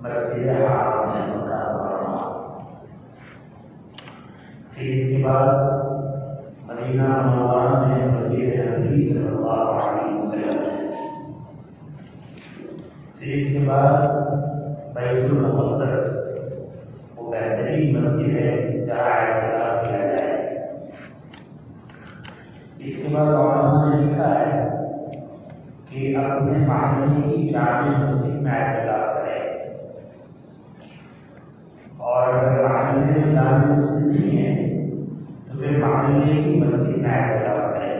مسجد حرام ہے مکہ مکرمہ، پھر اس کے بعد مدینہ منورہ میں مسجد نبی صلی اللہ علیہ وسلم، پھر اس کے بعد بیت المقدس، وہ بہترین مسجد ہے جہاں اعتکاف کیا جائے۔ اس کے بعد علماء نے لکھا ہے کہ اپنے محلے کی جامع مسجد میں اعتکاف کرے، اور اگر محلے میں جامع مسجد نہیں ہے تو پھر محلے کی مسجد میں اعتکاف کرے۔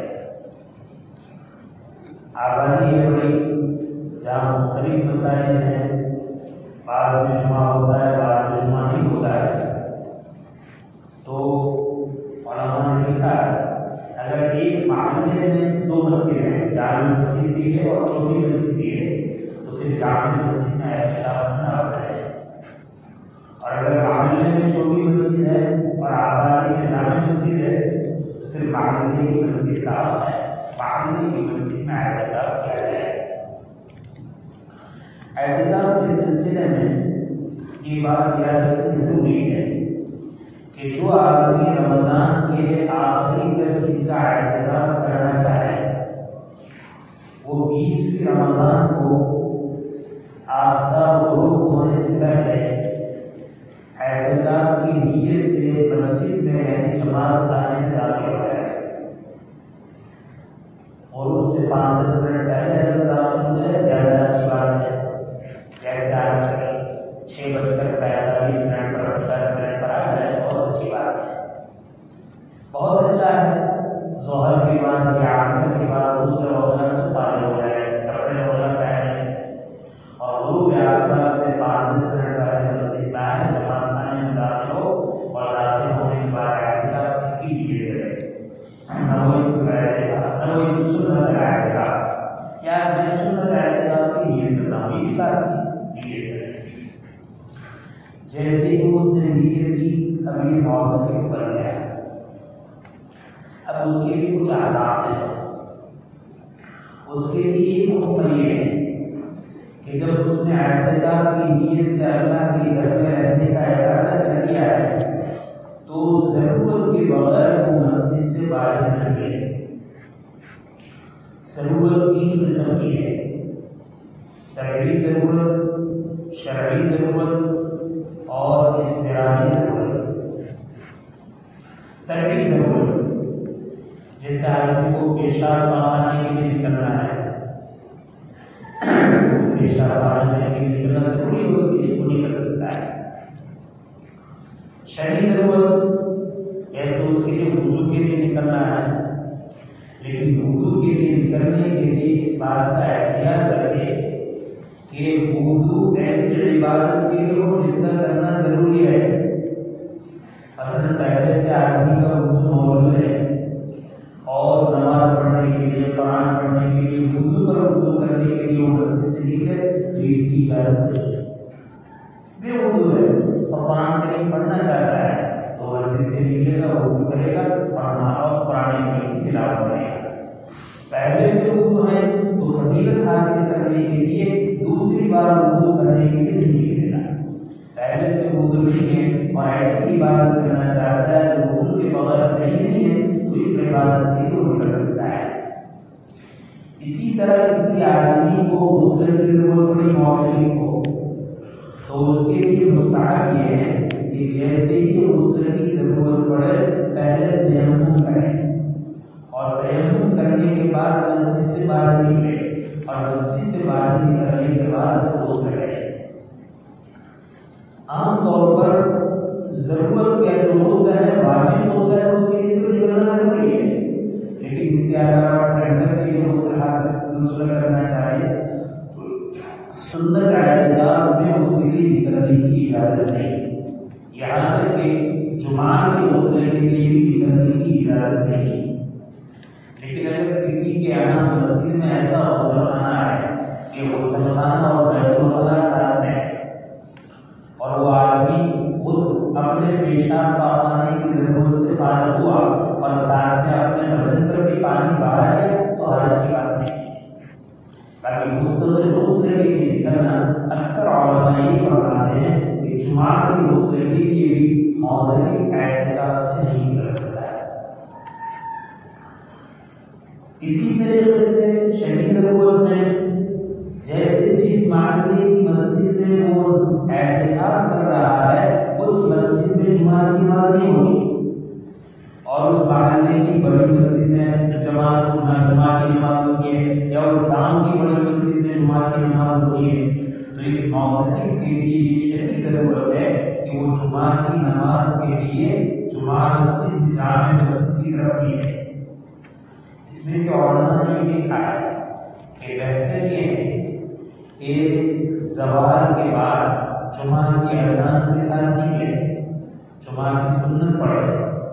آبادی ہے بڑی، جہاں مختلف مسائل ہیں، بعد میں جمعہ ہوتا ہے، بعد میں جمعہ نہیں ہوتا ہے، تو علماء نے لکھا ہے اگر ایک محلے میں دو مسجد ہیں، جامع مسجد بھی ہے اور چھوٹی مسجد بھی ہے، تو پھر جامع مسجد میں اعتکاف کرنا افضل ہے۔ اور اگر محلے میں چھوٹی مسجد ہے اور آبادی میں جامع مسجد ہے تو پھر محلے کی مسجد کا ہے، محلے کی مسجد میں اعتکاف کیا جائے۔ اعتکاف کے سلسلے میں یہ بات یاد رکھنی ضروری ہے کہ جو آدمی رمضان کے آخری 10 دن کا اعتکاف کرنا چاہے وہ 20 رمضان کو آفتاب غروب ہونے سے پہلے اعتکاف کی نیت سے مسجد میں جماعت خانے میں داخل ہو جائے، اور اس سے 5-10 منٹ پہلے اگر داخل ہو جائے زیادہ اچھی بات ہے۔ جیسے آج کل 6:45 پر 50 منٹ پر آ جائے بہت اچھی بات ہے، بہت اچھا ہے۔ ظہر کے بعد یا عصر کے بعد غسل وغیرہ سے فارغ ہو جائے، کپڑے وغیرہ پہنے اور غروب آفتاب سے 5-10 منٹ پہلے مسجد میں آئے، جماعت خانے میں داخل ہو، اور داخل ہونے کے بعد اعتکاف کی نیت کرے، نویت سنت اعتکاف، یا میں سنت اعتکاف کی نیت کرتا ہوں، یہ بات نیت کرے۔ جیسے ہی اس نے نیت کی اب یہ معتکف بن گیا، اب اس کے لیے کچھ آداب ہیں۔ اس کے لیے ایک حکم یہ ہے کہ جب اس نے اعتکاف کی نیت سے اللہ کے گھر میں رہنے کا ارادہ کر لیا ہے تو ضرورت کے بغیر وہ مسجد سے باہر نہ نکلے۔ ضرورت 3 قسم کی ہے: طبعی ضرورت، شرعی ضرورت اور اضطراری ضرورت۔ طبعی ضرورت جیسے آدمی کو پیشاب پانے کے لیے نکلنا ہے، پیشاب پانے کے لیے نکلنا ضروری ہے، اس کے لیے وہ نکل سکتا ہے۔ شرعی ضرورت جیسے اس کے لیے وضو کے لیے نکلنا ہے، لیکن وضو کے لیے نکلنے کے لیے اس بات کا احتیاط کرے کہ وضو ایسے عبادت کے لیے ہو جس کا کرنا ضروری ہے۔ مثلاً پہلے سے آدمی کا وضو موجود ہے اور نماز پڑھنے کے لیے، قرآن پڑھنے کے لیے، وضو پر وضو کرنے کے لیے وہ مسجد سے نکلے تو اس کی اجازت نہیں۔ بے وضو ہے اور قرآن کریم پڑھنا چاہتا ہے تو مسجد سے نکلے گا، وضو کرے گا اور قرآن کریم کی تلاوت کرے گا۔ پہلے سے وضو ہے تو فضیلت حاصل کرنے کے لیے دوسری بار وضو کرنے کے لیے نہیں نکلے گا۔ پہلے سے وضو نہیں ہے اور ایسی عبادت کرنا چاہتا ہے جو وضو کے بغیر صحیح نہیں ہے تو اس عبادت کے لیے وہ نکل سکتا ہے۔ اسی طرح کسی آدمی کو غسل کی ضرورت پڑی معتکف ہو تو اس کے لیے مستحب یہ ہے کہ جیسے ہی غسل کی ضرورت پڑے پہلے تیمم کرے، اور تیمم کرنے کے بعد مسجد سے باہر نکلے، اور مسجد سے باہر نکلنے کے بعد غسل کرے۔ عام طور پر ضرورت یا جو مسئلہ ہے واجب مسئلہ ہے اس کے لیے تو نکلنا ضروری ہے، لیکن اس کے علاوہ ٹرینڈر کے لیے مسئلہ حاصل کرنا چاہیے سنت اعتدال میں اس کے لیے نکلنے کی اجازت نہیں، یہاں تک کہ جمعہ کے مسئلے کے لیے بھی نکلنے کی اجازت نہیں۔ لیکن اگر کسی کے یہاں مسجد میں ایسا غسل خانہ ہے کہ غسل خانہ اور بیت الخلاء ساتھ میں ہے اور وہ آدمی خود اپنے پیشاب پاخانے کی ضرورت سے فارغ ہوا اور ساتھ میں اپنے بدن پر بھی پانی باہر ہے تو حرج کی بات نہیں، باقی مستقل غسل کے لیے نکلنا اکثر علماء یہ فرماتے ہیں کہ جمعہ کے غسل کے لیے بھی معتکف اعتکاف سے نہیں نکل سکتا ہے۔ اسی طریقے سے شدید ضرورت میں جیسے جس محلے کی مسجد میں وہ اعتکاف کر رہا ہے اس مسجد میں جمعہ کی نماز نہیں ہوگی، اور اس محلے کی بڑی مسجد میں جماعت جمعہ کی نماز ہوتی ہے یا اس گاؤں کی بڑی مسجد میں جمعہ کی نماز ہوتی ہے، تو اس معتکف کے لیے شدید ضرورت ہے کہ وہ جمعہ کی نماز کے لیے جمعہ مسجد جامع مسجد کی طرف ہی ہے۔ اس میں جو علماء نے یہ لکھا ہے کہ بہتر یہ ہے کہ زوال کے بعد جمعہ کی اذان کے ساتھ نکلے، جمعہ کی سنت پڑھے،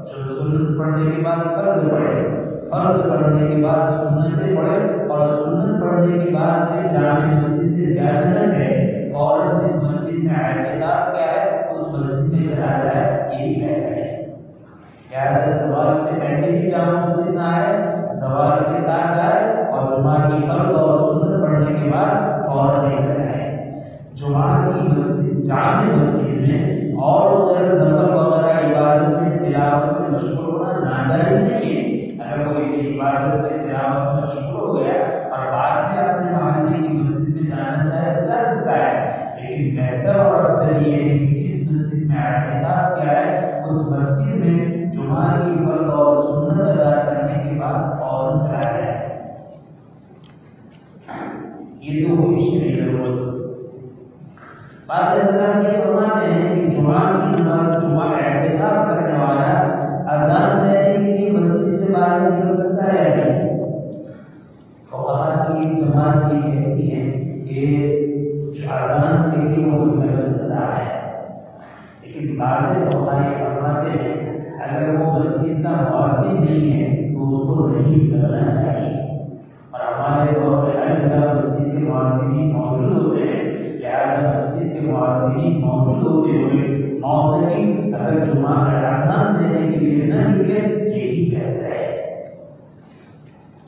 سنت پڑھنے کے بعد فرض پڑھے، فرض پڑھنے کے بعد سنتیں پڑھے اور سنت پڑھنے کے بعد پھر جامع مسجد سے زیادہ نہ ہے اور جس مسجد میں اعتکاف کیا ہے اس مسجد میں چلا جائے، یہی بہتر ہے۔ یا زوال سے پہلے بھی جامع مسجد نہ آئے، زوال کے ساتھ آئے اور جمعہ کی فرض اور سنت پڑھنے کے بعد فوراً نکل جائے۔ جمعہ کی مسجد جامع مسجد میں اور غیر نفل وغیرہ عبادت میں تلاوت میں مشغول ہونا ناجائز نہیں ہے۔ اگر کوئی عبادت میں تلاوت میں مشغول ہو گیا اور بعد میں اپنے محلے کی مسجد میں جانا چاہے تو جا سکتا ہے، لیکن بہتر اور افضل یہ ہے کہ جس مسجد میں اعتکاف کیا ہے اس مسجد میں جمعہ کی فرض اور سنت ادا کرنے کے بعد فوراً چلا جائے۔ یہ تو ہوئی شرعی ضرورت۔ بعض حضرات یہ فرماتے ہیں کہ جمعہ کی نماز جمعہ اعتکاف کرنے والا اذان دینے کے لیے مسجد سے باہر نکل سکتا ہے یا نہیں؟ فقہاء کی ایک جماعت یہ کہتی ہے کہ اذان کے لیے وہ نکل سکتا ہے، لیکن بعض فقہاء یہ فرماتے ہیں اگر وہ مسجد کا مؤذن نہیں ہے تو اس کو نہیں کرنا چاہیے، اور ہمارے دور میں ہر جگہ مسجد کے مؤذنین موجود ہوتے ہیں، لہٰذا مسجد کے مؤذنین موجود ہوتے ہوئے معتکف اگر جمعہ کا اذان دینے کے لیے نہ نکلے یہی بہتر ہے۔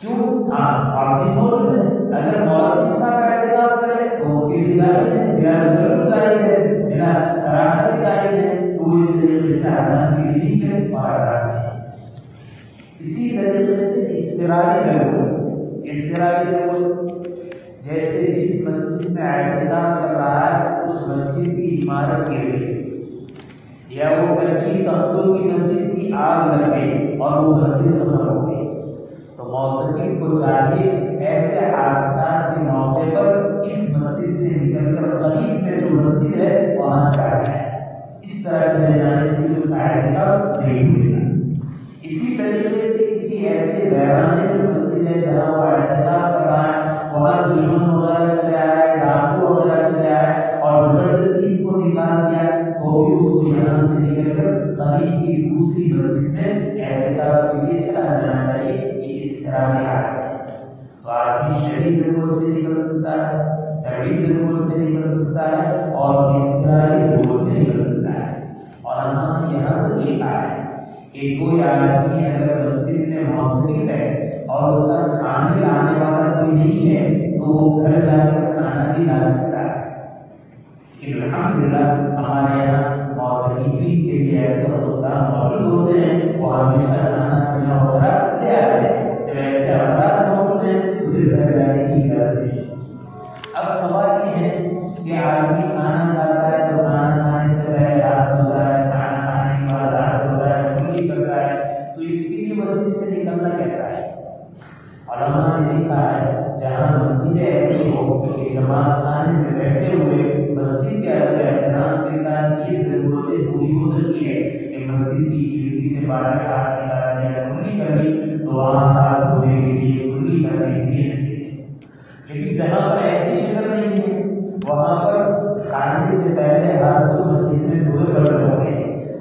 کیوں؟ مؤذن موجود ہے، اگر مؤذن صاحب اعتکاف کرے تو وہ بھی جائز ہے، بلا ضرورت جائز ہے، بلا کراہت بھی جائز ہے، تو اس طریقے سے اذان کے لیے نکلے اور اذان ہے۔ اسی طریقے سے اضطراری ضرورت جیسے جس مسجد میں اعتکاف کر رہا ہے اس مسجد کی عمارت گر گئی یا وہ کچی تختوں کی مسجد کی آگ لگ گئی اور وہ مسجد ختم ہو گئی، تو معتکف کو چاہیے ایسے حادثات کے موقع پر اس مسجد سے نکل کر قریب میں جو مسجد ہے وہاں چلا جائے، اس طرح چلے جانے سے اس کا اعتکاف نہیں ہوگا۔ اسی طریقے سے کسی ایسے ویرانے میں مسجد ہے جہاں وہ اعتکاف کر رہا ہے، وہاں دشمن وغیرہ چلے آئے، ڈاکو وغیرہ چلے آئے اور زبردستی کو نکال دیا، تو بھی اس کو یہاں سے نکل کر قریب کی دوسری مسجد میں اعتکاف کے لیے چلا جانا چاہیے۔ یہ اس طرح کی حالت ہے، تو آدمی شرعی ضرورت سے نکل سکتا ہے، طبعی ضرورت سے نکل سکتا ہے اور اضطراری ضرورت سے نکل سکتا ہے۔ اور ہم نے یہاں تک لکھا ہے کہ کوئی آدمی اگر مسجد میں معتکف ہے اور اس کا کھانے لانے والا کوئی نہیں ہے تو وہ گھر جا کر کھانا بھی لا سکتا ہے، لیکن الحمدللہ ہمارے یہاں معتکفین کے لیے ایسے خودکار موجود ہوتے ہیں، وہ ہمیشہ کھانا پینا وغیرہ لے آتے ہیں، جب ایسے افراد موجود ہیں تو پھر گھر جانے کی اجازت ہے۔ اب سوال یہ ہے کہ آدمی کھانا کھاتا ہے تو کھانا کھانے سے پہلے ہاتھ دھوتا ہے، کھانا کھانے کے بعد ہاتھ دھوتا ہے، کلی کرتا ہے، تو اس کے لیے مسجد سے نکلنا کیسا ہے؟ علماء نے لکھا ہے جہاں مسجدیں ایسی ہو کہ جماعت خانے میں بیٹھے ہوئے مسجد کے اعتنام کے انسان کی ضرورتیں پوری ہو سکتی ہے کہ مسجد کی کھڑکی سے باہر ہاتھ نکالنے یا کھلی کرنی تو وہاں ہاتھ دھونے کے لیے کھلی کرنے کے لیے نہیں، لیکن جہاں پر ایسی شکل نہیں ہے وہاں پر کھانے سے پہلے ہاتھ تو مسجد میں دھوئے پڑے ہوئے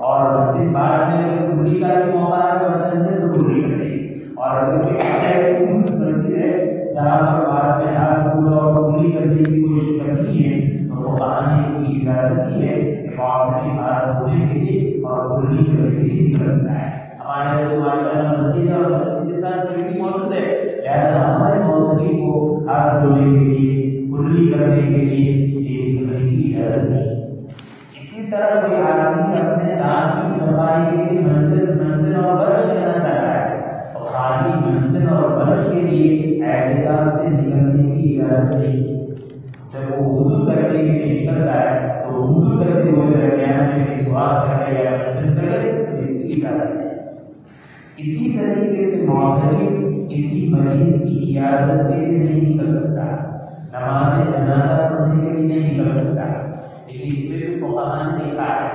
اور مسجد بعد میں اگر کھلی کا بھی موقع ہے برتن میں تو کھلی کرے، اور اگر کوئی ایسی مسجد ہے جہاں پر بعد میں ہاتھ دھونا اور کھلی کرنے کی کوئی شکل نہیں ہے تو وہ کہانی اس کی اجازت دی ہے کہ باہر ہاتھ دھونے کے لیے اور کھلی کرنے کے لیے نکل سکتا ہے۔ ہمارے جو ماشاء اللہ مسجد ہے اور مسجد کے ساتھ کھڑکی موجود ہے، لہٰذا ہمارے موجودگی کو ہاتھ دھونے کے لیے کھلی کرنے کے لیے نکلنے کی اجازت ہے۔ اسی طرح کوئی آدمی اپنے دانت کی صفائی کے لیے منجن اور برش کرنا چاہتا ہے تو خالی منجن اور برش کے لیے اعتکاف سے نکلنے کی اجازت نہیں۔ جب وہ وضو کرنے کے لیے نکلتا ہے تو وضو کرتے ہوئے درمیان میں مسواک کرے یا منجن کرے تو اس کی اجازت ہے۔ اسی طریقے سے معتکف کسی مریض کی عیادت کے لیے نہیں نکل سکتا، نماز جنازہ پڑھنے کے لیے نہیں نکل سکتا، لیکن اس میں بھی فقہاء نے لکھا ہے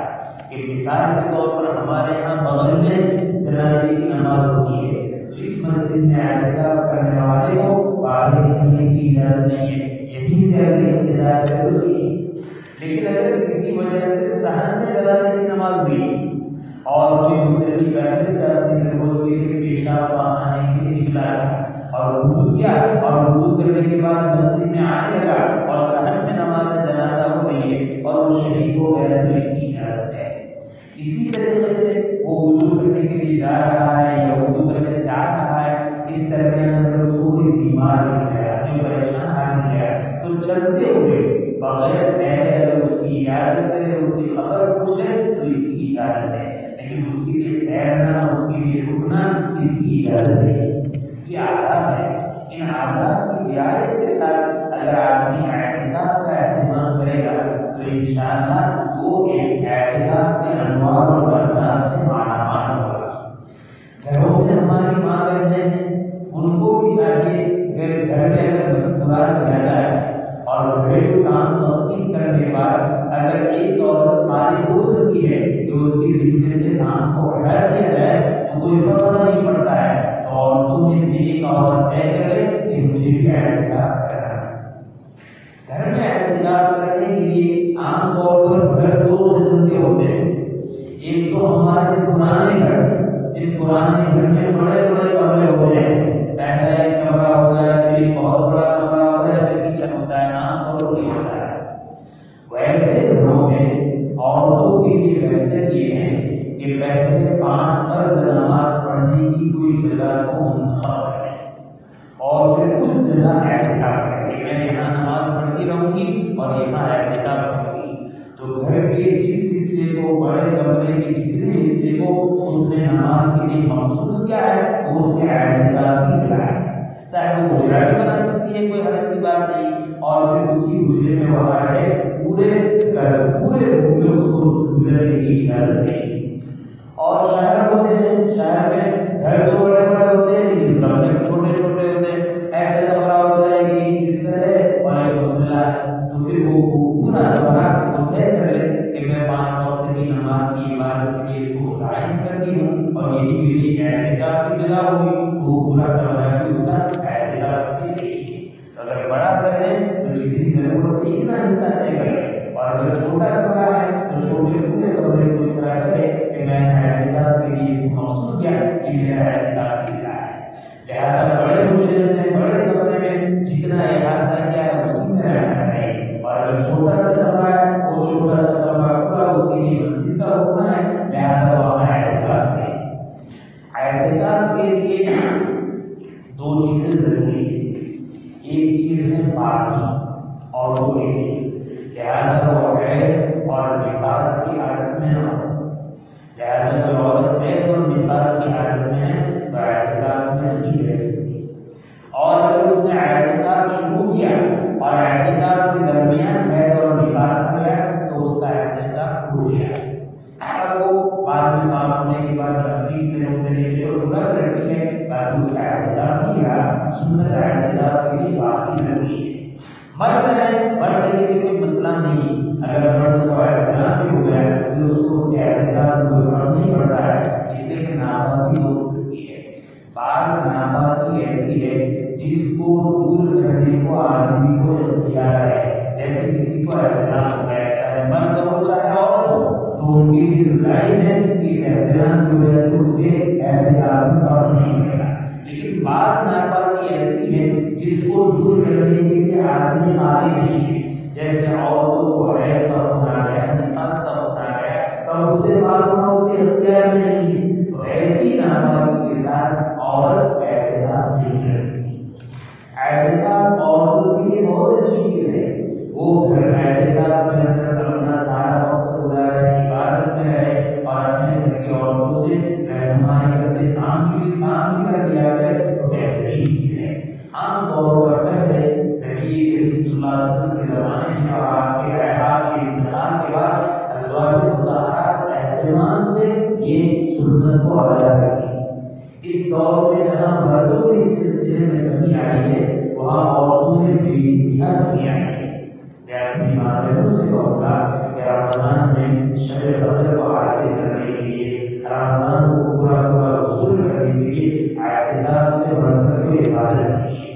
کہ مثال کے طور پر ہمارے یہاں بغل میں جنازے کی نماز ہوتی ہے تو اس مسجد میں اعتکاف کرنے والے کو باہر نکلنے کی اجازت نہیں ہے، یہیں سے اگر ابتدا ہے اس کی۔ لیکن اگر کسی وجہ سے صحن میں جنازے کی نماز ہوئی اور جو مسلم پہلے سے اپنی ضرورت کے لیے پیشاب آنے کے لیے نکلا اور وضو کیا اور وضو کرنے کے بعد مسجد میں آنے لگا اور صحن میں نماز جنازہ ہو رہی ہے اور وہ شہید ہو گیا تو اس کی اجازت ہے۔ اسی طریقے سے وہ وضو کرنے کے لیے جا رہا ہے یا وضو کرنے سے آ رہا ہے، اس درمیان اگر کوئی بیمار ہو گیا جو پریشان حال ہو گیا تو چلتے ہوئے بغیر ٹھہرے اگر اس کی عیادت کرے اس کی خبر پوچھ لے تو اس کی اجازت ہے، لیکن اس کے لیے ٹھہرنا اس کے لیے رکنا اس کی اجازت ہے۔ یہ آداب ہے، ان آداب کی رعایت کے ساتھ اگر آدمی اعتکاف کا اہتمام کرے گا تو انشاءاللہ وہ ایک اعتکاف کے انوار اور برکات سے مالا مال ہوگا۔ گھروں میں ہماری ماں بہنیں ہیں، ان کو بھی چاہیے کہ گھر میں اگر مستقبل زیادہ ہے اور گھریلو کام تقسیم کرنے کے بعد اگر ایک عورت فارغ ہو سکتی ہے کہ اس کی ذمے سے کام کو ہٹا دیا جائے تو کوئی فرق نہیں پڑتا ہے، تو عورتوں میں سے ایک عورت طے کرے کہ مجھے بھی اعتکاف کرنا ہے۔ گھر میں اعتکاف کرنے کے لیے عام طور پر گھر دو قسم کے ہوتے ہیں، ایک تو ہمارے پرانے گھر، اس پرانے گھر میں بڑے بڑے کمرے ہوتے ہیں، پہلا ایک کمرہ ہوتا ہے پھر ایک بہت بڑا کمرہ ہوتا ہے پھر کچن ہوتا ہے، عام طور پر نہیں ہوتا ہے۔ ویسے گھروں میں عورتوں کے لیے بہتر یہ ہے کہ پہلے 5 فرض نماز پڑھنے کی کوئی جگہ کو منتخب کریں اور پھر اس جگہ اعتکاف کریں کہ میں یہاں نماز پڑھتی رہوں گی اور یہاں اعتکاف کروں گی، تو گھر کے جس حصے کو، بڑے کمرے کے جتنے حصے کو اس نے نماز کے لیے مخصوص کیا ہے وہ اس کے اعتکاف کی جگہ ہے، چاہے وہ حجرہ بھی بنا سکتی ہے، کوئی حرج کی بات نہیں، اور پھر اسی حجرے میں وہاں رہے، پورے روم میں اس کو گزرنے کی اجازت ہے۔ اور شہر ہوتے ہیں، شہر میں گھر تو بڑے بڑے ہوتے ہیں لیکن کمرے چھوٹے چھوٹے ہوتے ہیں، ایسا کمرہ ہوتا ہے کہ ایک بستر ہے اور ایک مسلح ہے، تو پھر وہ پورا کمرہ وہ طے کر لے کہ میں 5 وقت کی نماز کی عبادت کے لیے اس کو متعین کرتی ہوں اور یہی میری اعتکاف کی جگہ ہوگی، تو وہ پورا کمرہ بھی اس کا اعتکاف بھی صحیح ہے۔ اگر بڑا گھر ہے تو جتنی ضرورت ہے اتنا حصہ طے کر لے، اور اگر چھوٹا کمرہ ہے تو چھوٹے پورے کمرے کو اس طرح کرے کہ میں اعتکاف کے لیے اس کو محسوس کیا کہ میرا اعتکاف کی جگہ ہے۔ لہٰذا بڑے حجرے میں، بڑے کمرے میں جتنا احاطہ کیا ہے اسی میں رہنا چاہیے، اور اگر چھوٹا سا کمرہ ہے وہ چھوٹا سا کمرہ پورا اس کے لیے مسجد کا ہوتا ہے، لہٰذا وہاں اعتکاف کریں۔ اعتکاف کے لیے 2 چیزیں ضروری ہیں، ایک چیز ہے پاکی اور وہ لہٰذا وہ حیض اور نفاس کی حالت میں نہ ہو، لہٰذا جو عورت حیض اور نفاس کی حالت میں ہے تو اعتکاف میں نہیں رہ سکتی، اور اگر اس نے اعتکاف شروع کیا اور اعتکاف کے درمیان حیض اور نفاس آ گیا تو اس کا اعتکاف ٹوٹ گیا۔ اب وہ بعد میں معلوم ہونے کے بعد تقریب میں روکنے کے لیے روزہ رکھتی ہے، باقی اس کا اعتکاف نہیں رہا، سنت اعتکاف کے لیے باقی ضروری ہے۔ مرد ہے، مرد کے لیے کوئی مسئلہ نہیں، اگر مرد کو اعتکاف بھی ایسی ہے جس کو دور کرنے کو آدمی کو اختیار ہے. جیسے کسی کو احترام ہو گیا، چاہے مرد ہو چاہے عورت ہو، تو ان کی بھی رائے ہے کہ اس احترام کی وجہ سے اس کے احترام میں فرق نہیں پڑے گا. لیکن بات ناپاکی ایسی ہے جس کو دور کرنے کے لیے آدمی آگے نہیں ہے. جیسے عورتوں کو حیض کا ہونا گیا، نفاس کا ہونا گیا، تب اس سے بات ہونا اس کے اختیار میں نہیں ہے. تو ایسی ناپاکی کے ساتھ عورت احترام نہیں کر سکتی. احترام عورتوں کے لیے بہت اچھی چیز ہے. وہ گھر میں احترام میں اندر اپنا سارا وقت گزارے، عبادت میں رہے اور اپنے گھر کی عورتوں سے رہنمائی کرتے کام بھی کر دیا ہے، تو بہترین چیز ہے. عام طور پر پہلے نبی کریم صلی اللہ علیہ وسلم کے زمانے میں اور آپ کے حیات کے انتقال کے بعد ازواج مطہرات اہتمام سے یہ سنت کو ادا کرتی. اس دور میں جہاں مردوں کے اس سلسلے میں کمی آئی ہے، وہاں عورتوں میں بے انتہا کمی آئی ہے. میں اپنی ماں بہنوں سے کہوں گا کہ رمضان میں شب قدر کو حاصل کرنے کے لیے، رمضان کو پورا وصول کرنے کے لیے اعتکاف سے بڑھ کر کوئی عبادت نہیں ہے.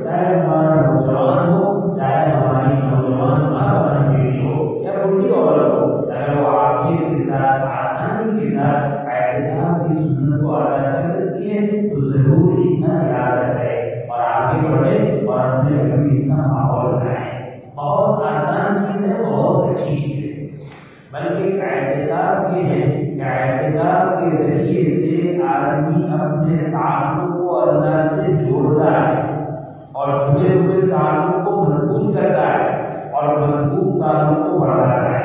چاہے ہمارا نوجوان ہو، چاہے ہماری نوجوان ماں بہن بیٹی ہو یا بڑھی عورت ہو، اگر وہ عافیت کے ساتھ، آسانی کے ساتھ اعتکاف کی سنت کو ادا کر سکتی ہے تو ضرور اس کا ارادہ کرے اور آگے بڑھے اور اپنے گھر میں اس کا ماحول بنائے. بہت آسان چیز ہے، بہت اچھی چیز ہے. بلکہ اعتکاف یہ ہے کہ اعتکاف کے ذریعے سے آدمی اپنے تعلق کو اللہ سے جوڑتا ہے اور جڑے ہوئے تعلق کو مضبوط کرتا ہے اور مضبوط تعلق کو بڑھاتا ہے.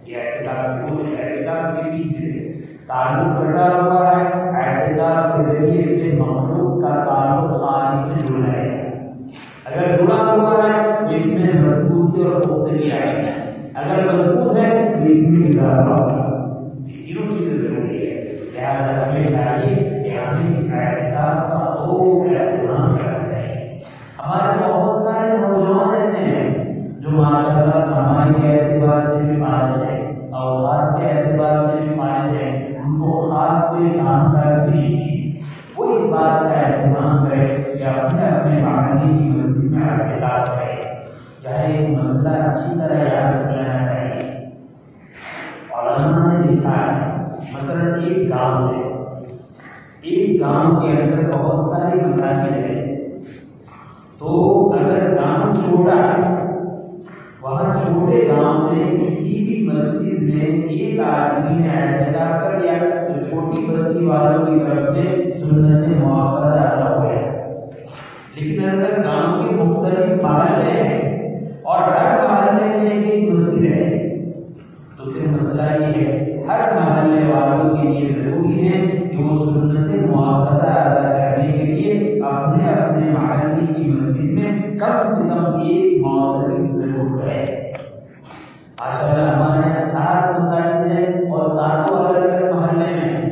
یہ اعتکاف کی چیز ہے. تعلق بڑھا ہوا ہے، اعتکاف کے ذریعے سے مخلوق کا تعلق خالق سے جڑ رہا ہے. اگر جڑا ہوا ہے تو اس میں مضبوطی اور پختگی آئے گی. اگر مضبوط ہے تو اس میں اضافہ ہوگا. تینوں چیزیں ضروری ہے. لہٰذا ہمیں چاہیے کہ ہمیں اس اعتکاف کا خوب اہتمام کرنا چاہیے. ہمارے بہت سارے نوجوان ایسے ہیں جو ماشاء اللہ کمائی کے اعتبار سے بھی فارغ ہے، اوقات کے اعتبار سے بھی فارغ ہے، ان کو خاص کوئی کام کاج نہیں ہے. وہ اس بات کا اہتمام کرے کہ اپنے محلے کی مسجد میں اعتکاف کرے. چاہے ایک مسئلہ اچھی طرح یاد رکھ لینا چاہیے. علماء نے لکھا ہے مثلا ایک گاؤں ہے، ایک گاؤں کے اندر بہت ساری مساجد ہیں. تو اگر گاؤں چھوٹا ہے، وہاں چھوٹے گاؤں میں کسی بھی مسجد میں ایک آدمی نے اعتکاف کر لیا تو چھوٹی بستی والوں کی طرف سے سنت مؤکدہ ادا ہو گیا. لیکن اگر گاؤں کے مختلف محلے ہیں اور ہر محلے میں ایک مسجد ہے تو پھر مسئلہ یہ ہے ہر محلے والوں کے لیے ضروری ہے کہ وہ سنت مؤکدہ ادا کرنے کے لیے اپنے اپنے محلے کی مسجد میں کم سے کم ایک معتکف ضرور کرے. ماشاء اللہ ہمارے یہاں 7 مساجد ہیں اور 7 الگ الگ محلے میں ہیں.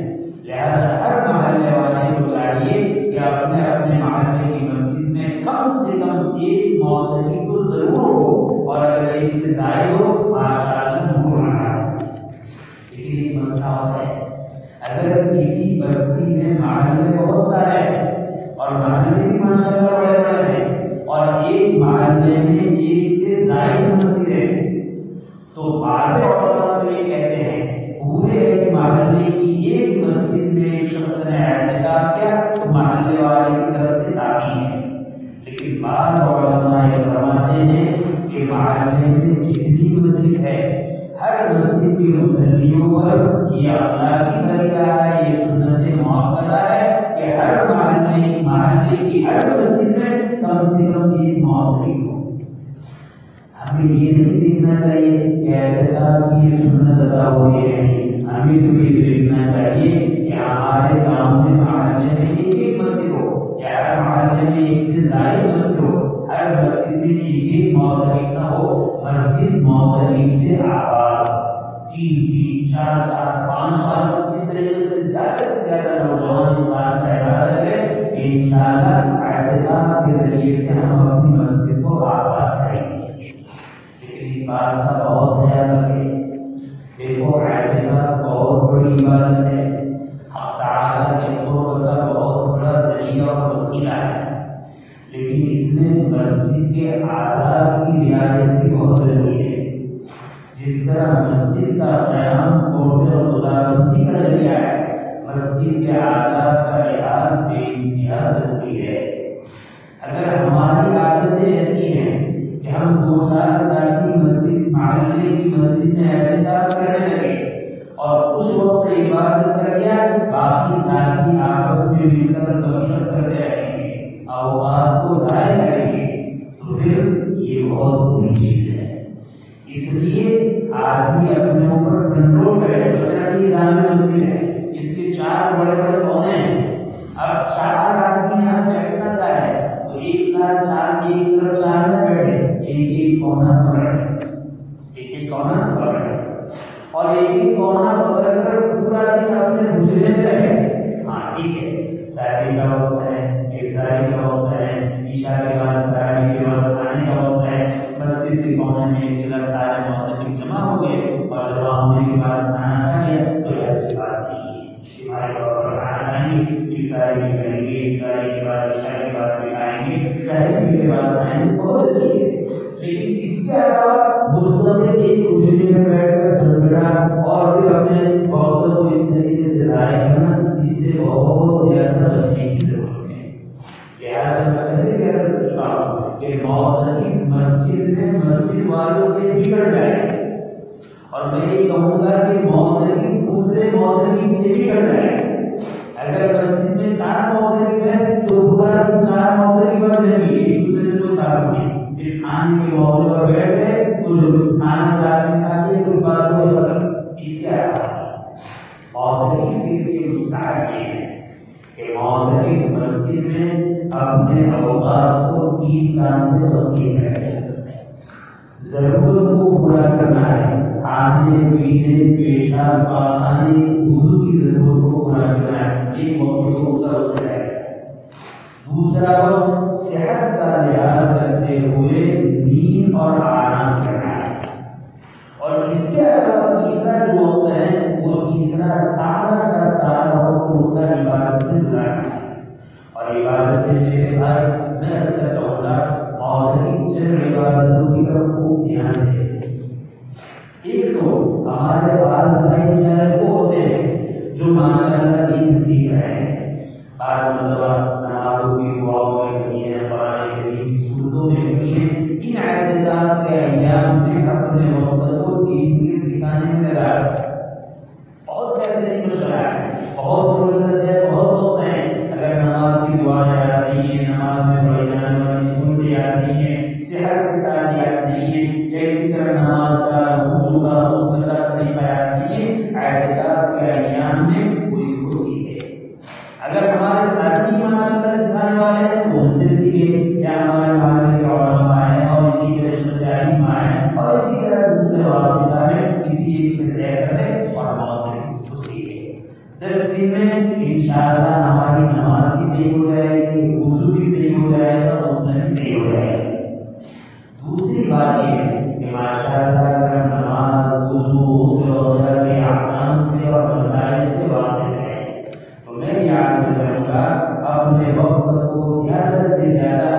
لہٰذا ہر محلے والے کو چاہیے کہ اپنے اپنے محلے کی مسجد میں کم سے کم ایک معتکف تو ضرور ہو، اور اگر ایک سے زائد ہو ماشاء اللہ ضرور آنا ہو. لیکن ایک مسئلہ ہوتا ہے، اگر کسی بستی میں محلے بہت سارے ہیں اور محلے بھی ماشاء اللہ بڑے بڑے ہیں اور ایک محلے میں ایک سے زائد مسجد ہے، تو بعض علماء تو یہ کہتے ہیں پورے ایک محلے کی ایک مسجد میں ایک شخص نے اعتکاف کیا تو محلے والے کی طرف سے کافی ہے. لیکن بعض علماء یہ فرماتے ہیں کہ محلے میں جتنی مسجد ہے ہر مسجد کے مصلیوں پر یہ اخلاقی طریقہ ہے، یہ سنت مؤکدہ ہے کہ ہر محلے کی ہر مسجد میں کم سے کم ایک معتکف ہو. ہمیں یہ نہیں دیکھنا چاہیے کہ اعتکاف کی سنت ادا ہو رہی ہے، ہمیں تو یہ دیکھنا چاہیے کہ ہمارے گاؤں میں محلے میں ایک مسجد ہو یا ہر محلے میں ایک سے زائد مسجد ہو، ہر مسجد میں ایک معتکف نہ ہو. مسجد معتکف سے آباد 3 4 5 بار اس طریقے سے زیادہ نوجوان اس بات کا ارادہ کریں کہ انشاءاللہ اعتکاف کے ذریعے سے ہم اپنی مسجد کو آباد کریں گے. لیکن بات کا بہت خیال رکھیں. دیکھو اعتکاف بہت بڑی عبادت ہے. حق تعالیٰ کے قرب کا بہت بڑا ذریعہ جس طرح مسجد کا قیام قرب خداوندی کا ذریعہ ہے، مسجد کے آداب کا لحاظ بے انتہا ضروری ہے۔ اگر ہماری عادتیں ایسی ہیں کہ ہم 2-4 سال کی مسجد، محلے کی مسجد میں اعتکاف کرنے لگے اور اس وقت عبادت کر لیا، باقی ساتھی آپس میں مل کر گفتگو کرتے رہیں گے، اوقات کو ضائع کریں گے، تو پھر یہ بہت بری چیز ہے۔ اس لیے آدمی اپنے اوپر کنٹرول کرے۔ مثلا یہ جامع مسجد ہے، اس کے 4 بڑے بڑے کونے ہیں، اب 4 آدمی یہاں بیٹھنا چاہے تو ایک ساتھ 4 ایک طرف 4 نہ بیٹھے، ایک کونا پکڑے، ایک کونا پکڑے اور ایک کونا پکڑ کر پورا دن اپنے حجرے میں رہے۔ ہاں ٹھیک ہے، سحری کا وقت ہے، افطاری کا وقت ہے، عشاء کے بعد تراویح کے بعد کھانے کا وقت ہے، مسجد کے کونے میں ایک جگہ سارے معتکف جمع ہو گئے اور جمع ہونے کے بعد کھانا کھا لیا، تو ایسی بات نہیں ہے۔ اجتماعی طور پر کھانا کھائیں گے، افطاری بھی کریں گے، افطاری کے بعد عشاء کے بعد بھی کھائیں گے، سحری کے بعد کھائیں گے، بہت اچھی ہے۔ لیکن اس کے علاوہ مستقل ایک حجرے میں بیٹھ کر جھگڑا اور پھر اپنے وقت کو اس طریقے سے ضائع کرنا، اس سے بہت زیادہ بچنے کی ضرورت ہے۔ لہٰذا میں کہہ رہا ہوں کہ معتکف مسجد میں مسجد والوں سے بگڑ جائے، اور میں یہ کہوں گا کہ معتکف دوسرے معتکف سے بگڑ جائے۔ اگر مسجد میں 4 معتکف ہیں تو پورا 4 معتکف بن جائیں گے، ایک دوسرے سے کوئی تعلق نہیں، صرف کھانے کے موقع پر بیٹھ گئے، کچھ کھانا ساتھ میں کھا کے کچھ باتوں کو ختم۔ اس کے علاوہ معتکف کے لیے مستحب یہ ہے کہ معتکف مسجد میں اپنے اوقات کو 3 کام میں تقسیم کرے۔ ضرورت کو پورا کرنا ہے، کھانے پینے پیشاب پاخانے وضو کی ضرورت کو پورا کرنا ہے، ایک وقت اس کا اس میں ہے۔ دوسرا وقت صحت کا لحاظ رکھتے ہوئے نیند اور آرام کرنا ہے، اور اس کے علاوہ تیسرا جو وقت ہے وہ تیسرا سارا کا سارا وقت اس کا عبادت میں گزارنا ہے۔ اور عبادت میں میں اکثر کہوں گا معتکف عبادتوں کی طرف خوب دھیان دیں۔ ایک تو ہمارے والدین چاہے وہ ہوتے ہیں جو ماشاءاللہ دین سیکھ رہے ہیں، ہر نمازوں کی دعاؤں میں کمی ہے، قرآن کریم کی سورتوں میں کمی ہے، ان اعتکاف کے ایام میں اپنے وقت کو دین کے سکھانے میں لگا رہے۔ بہت بہترین مشورہ ہے، بہت فرصت ہے، بہت وقت ہے۔ اگر نماز کی دعا یاد نہیں ہے، نماز میں پڑھی جانے والی سورتیں یاد نہیں ہے، صحت کے ساتھ یاد نہیں ہے، یا اسی طرح نماز کا وضو کا غسل کا طریقہ یاد نہیں ہے، اعتکاف کے ایام میں وہ اس کو سیکھے۔ اگر ہمارے ساتھی ماشاءاللہ سکھانے والے ہیں تو ان سے سیکھے، یا ہمارے محلے کے علماء ہیں اور اسی طرح سے ائمہ ہیں اور اسی طرح دوسرے واقعہ میں کسی ایک سے طے کر لیں اور معتکف اس کو سیکھے۔ 10 دن میں انشاءاللہ ہماری نماز بھی صحیح ہو جائے گی، وضو بھی صحیح ہو جائے گا، غسل بھی صحیح ہو جائے گا۔ دوسری بات یہ ہے کہ ماشاءاللہ اگر نماز وضو غسل وغیرہ کے احکام سے اور مسائل سے واقف ہے تو میں یاد کروں گا اپنے وقت کو زیادہ سے زیادہ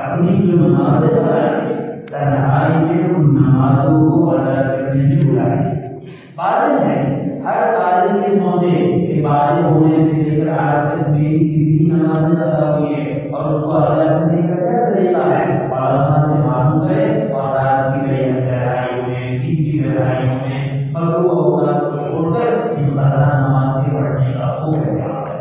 اپنی جو نمازیں پڑھائیں تنہائی میں ان نمازوں کو ادا کرنے میں بلائیں۔ بالغ ہے، ہر بالغ یہ سوچے کہ بالغ ہونے سے لے کر آج تک میری کتنی نمازیں ادا ہوئی ہے اور اس کو ادا کرنے کا کیا طریقہ ہے، علماء سے معلوم کرے اور رات کی تہاریوں میں، دن کی تہاریوں میں مکروہ اوقات کو چھوڑ کر ان قضا نمازیں پڑھنے کا خوب احتیاط ہے۔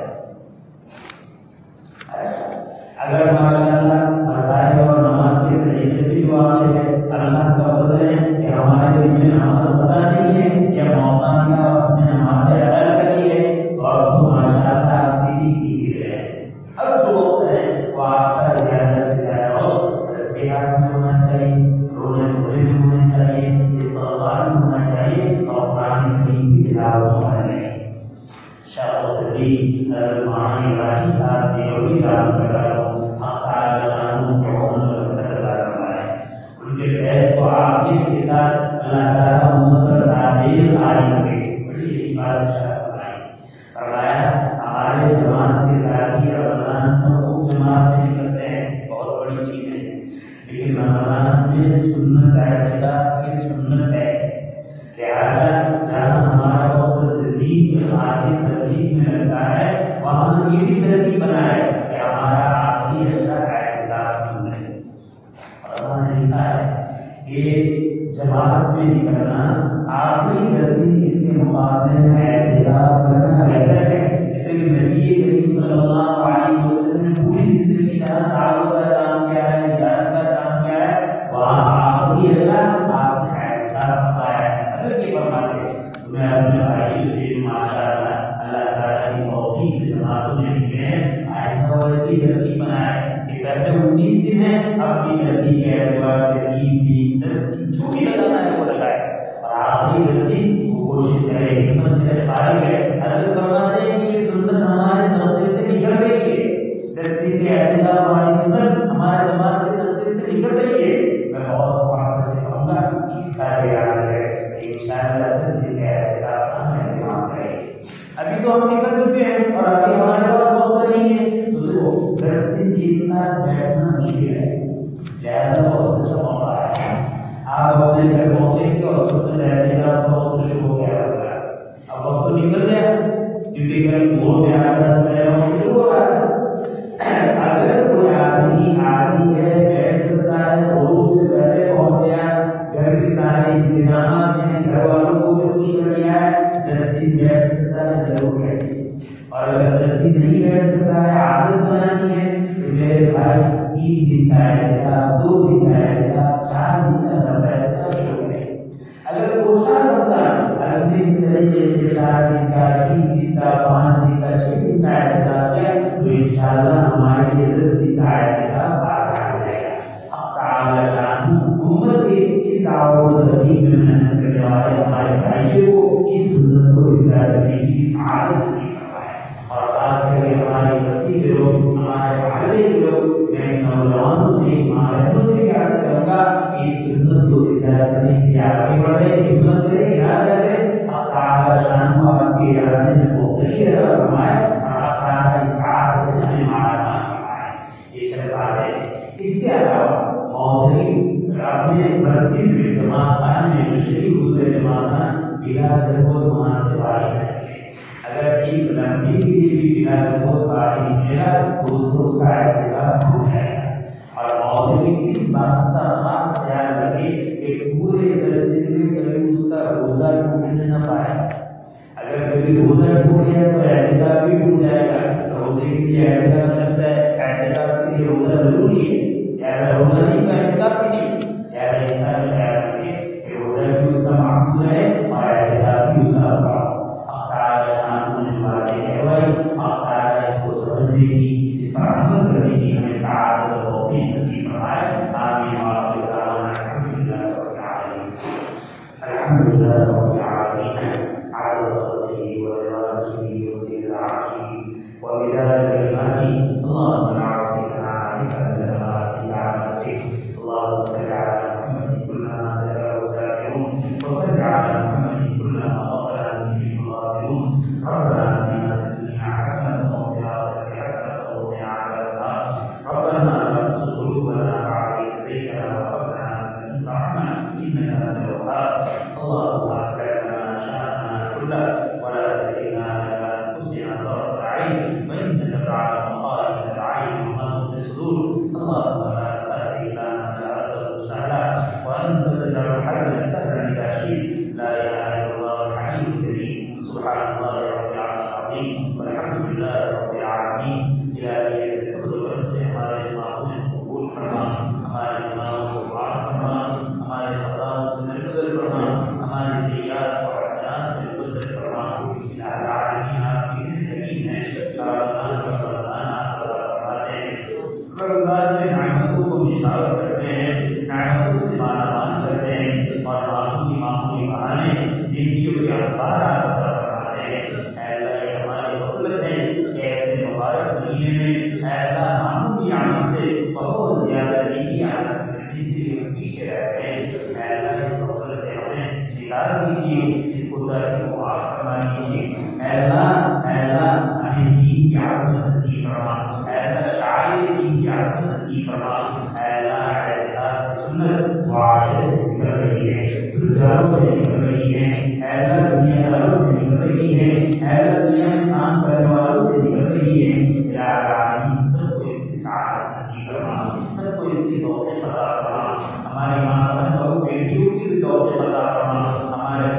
اگر ماشاءاللہ مسائل اور نماز کے طریقے سے بھی واقع ہے، اللہ کا فضل ہے کہ ہمارے دل میں نماز پتہ نہیں ہے یا موقع ملا اور اپنے نمازیں ادا کری ہے تو اب تو ماشاءاللہ آپ کی کیجیے رہے۔ اب جو وقت ہے وہ آپ کا زیادہ سے زیادہ وقت تسبیحات میں ہونا چاہیے، روزے دھونے میں ہونا چاہیے، استغفار میں ہونا چاہیے اور قرآن کریم کی تلاوت ہونا چاہیے۔ شاہ الدین معنی ابراہیم صاحب نے وہ بھی یاد کر رہا ہوں، ان کے فیض و عافیت کے ساتھ اللہ تعالیٰ امت پر تعبیر قائم رکھے۔ بڑی اچھی بات فرمایا ہمارے جماعت کے ساتھی رمضان میں خوب جماعت میں نکلتے ہیں، بہت بڑی چیز ہے، لیکن رمضان میں سنت اعتکاف کی سنت ہے آخری 10 دن اس کے مقابلے میں اعتکاف کرنا بہتر ہے، جیسے کہ نبی کریم صلی اللہ علیہ وسلم نے پوری زندگی جہاں دعوت کا کام کیا ہے، ہدایت کا کام کیا ہے، وہاں آخری اجزاء آپ نے اعتکاف پایا ہے۔ اگر یہ فرماتے میں اپنے بھائی سے ماشاءاللہ اللہ تعالیٰ کی توفیق سے جماعتوں میں ملے ہیں، آئندہ ایسی ترتیب بنائے کہ پہلے 19 دن ہے، اب بھی ترتیب کے اعتبار سے 3 دن 10 دن جو بھی لگانا ہے وہ لگائے، اور آخری 10 دن وہ کوشش کرے، ہمت کرے، فارغ ہے۔ حضرت فرماتے ہیں کہ یہ سنت ہمارے طبقے سے نکل رہی ہے، 10 دن کے اعتکاف والی سنت ہمارے جماعت کے طبقے سے نکل رہی ہے۔ میں بہت محبت سے کہوں گا کہ اس کا خیال ہے، انشاءاللہ 10 دن کے اعتکاف کا ہم اہتمام کریں گے۔ ابھی تو ہم نکل چکے ہیں اور ابھی ہمارے پاس وقت نہیں ہے، تو دیکھو 10 دن ایک ساتھ بیٹھنا مشکل ہے، لہٰذا بہت اچھا موقع ہے۔ آپ اپنے گھر پہنچیں گے اور سنت اعتکاف بہت شروع ہو گیا ہوگا، اب وقت تو نکل گیا کیونکہ گھر بھور میں آ کر شروع ہو رہا ہے۔ اگر کوئی آدمی عادی ہے، بیٹھ سکتا ہے، روز سے پہلے پہنچ گیا، گھر کے سارے انتظامات ہیں، گھر والوں کو بھی خوش کر لیا ہے، 10 دن بیٹھ سکتا ہے ضرور ہے۔ اور اگر 10 دن نہیں بیٹھ سکتا ہے، عادت بنانی ہے تو میرے بھائی 3 دن کا اعتکاف، 2 دن کا اعتکاف، 4 دن کا اعتکاف شروع کریں۔ اگر کوشاں بندہ اپنے اس طریقے سے 4 دن کا، 3 دن کا، 5 دن کا، 6 دن کا اعتکاف کیا تو انشاءاللہ ہمارے لیے 10 دن کا اعتکاف آسان ہو جائے گا۔ اب تعالی شان امت کی دعوت و تبلیغ میں محنت کرنے والے ہمارے بھائیوں کو اس سنت کو زندہ کرنے کی سعادت نصیب فرمائے، اور خاص کر کے ہماری بستی کے لوگ، ہمارے محلے کے لوگ، میں نوجوانوں سے، ماہروں سے کیا کروں گا کہ اس سنت کو زندہ کرنے کے آگے بڑھے، ہمت کرے، ارادہ کرے، اب تعالی شان آپ کے ارادے میں مختلف رہا فرمائے، اور اب تعالی اس سعادت سے ہمیں مارنا فرمائے۔ یہ چل بات ہے۔ اس کے علاوہ مولوی اپنے مسجد میں، جماعت خانے میں شریک ہوئے جماعت بلا درگوت وہاں سے باہر نکلے۔ اگر ایک لمحے کے لیے بھی بلا درگوت باہر نکلا تو اس کا اعتکاف ہو جائے گا۔ اور مولوی اس بات کا خاص خیال رکھے کہ پورے 10 دن میں کبھی اس کا روزہ ٹوٹنے نہ پائے۔ اگر کبھی روزہ ٹوٹ گیا تو اعتکاف بھی ٹوٹ جائے گا۔ روزے کے لیے اعتکاف شرط ہے، اعتکاف کے لیے روزہ ضروری ہے، یا روزہ نہیں تو اعتکاف بھی نہیں۔ اس کا خیال رکھے کہ روزہ بھی اس کا معقول ہے اور اعتکاف بھی اس کا معقول۔ اب تعالی شان کو جو باتیں ہیں بھائی، اب تعالی اس کو سمجھنے کی، اس پر عمل کرنے کی ہمیں سعادت و توفیق نصیب فرمائے۔ آمین۔ وآخر دعوانا الحمدللہ رب العالمین۔ الحمدللہ رب العالمین عدد خلقه ورضا نفسه وزنة عرشه ومداد كلماته اللهم لا عصي لنا عليك الا ما اثنيت على نفسك اللهم صل على محمد كلما ذكره ذاكرون وصل على محمد كلما غفل به الغافلون ربنا اتنا في الدنيا حسنه وفي الاخره حسنه وقنا عذاب النار ربنا لا تزغ قلوبنا بعد إذ هديتنا وهب لنا من لدنك رحمه انك انت الوهاب اللهم اصلح لنا شاننا كله ولا تكلنا الى انفسنا طرفه عين فانك تعلم خائنة العين وما تخفي الصدور اللهم لا سهل الا ما جعلته سهلا وانت تجعل الحزن سهلا اذا شئت لا اله الا الله الحليم الكريم سبحان الله رب العرش العظيم والحمد لله رب العالمين الهي الفضل والحسن ہمارے جماعتوں میں قبول فرما ہمارے جماعتوں کو معاف فرما ہمارے خطاؤں سے درگزر فرما ہماری سیئات اور حسنات سے درگزر فرما الہ العالمین آپ کی زندگی میں رمضان کا رمضان آپ کا فرماتے ہیں رمضان میں نعمتوں کو نشاور کرتے ہیں نعمتوں سے مالا کرتے ہیں اور معمولی بہانے زندگیوں کے اخبار آپ کا فرماتے ہیں اے اللہ یہ ہماری غفلت ہے کہ ایسے مبارک مہینے میں اے اللہ معمولی عمل سے بہت زیادہ نیکی حاصل کرنے سے ہم پیچھے رہتے ہیں اے اللہ اس غفلت سے ہمیں نکال دیجیے اس کوتاہی کو معاف فرما دیجیے اے اللہ ہمیں دین کی عظمت نصیب فرما اے اللہ شاعر دین کی عظمت نصیب فرما اے اللہ اعتکاف سنت معاشرے سے نکل رہی ہے تجاروں سے نکل رہی ہے اے اللہ دنیا داروں سے نکل رہی ہے اے اللہ دنیا میں کام کرنے والوں سے نکل رہی ہے یا العالمین سب کو اس کی سعادت نصیب فرما سب کو اس کی توفیق عطا فرما ہماری ماں بہن بہو بیٹیوں کی بھی توفیق عطا فرما ہمارے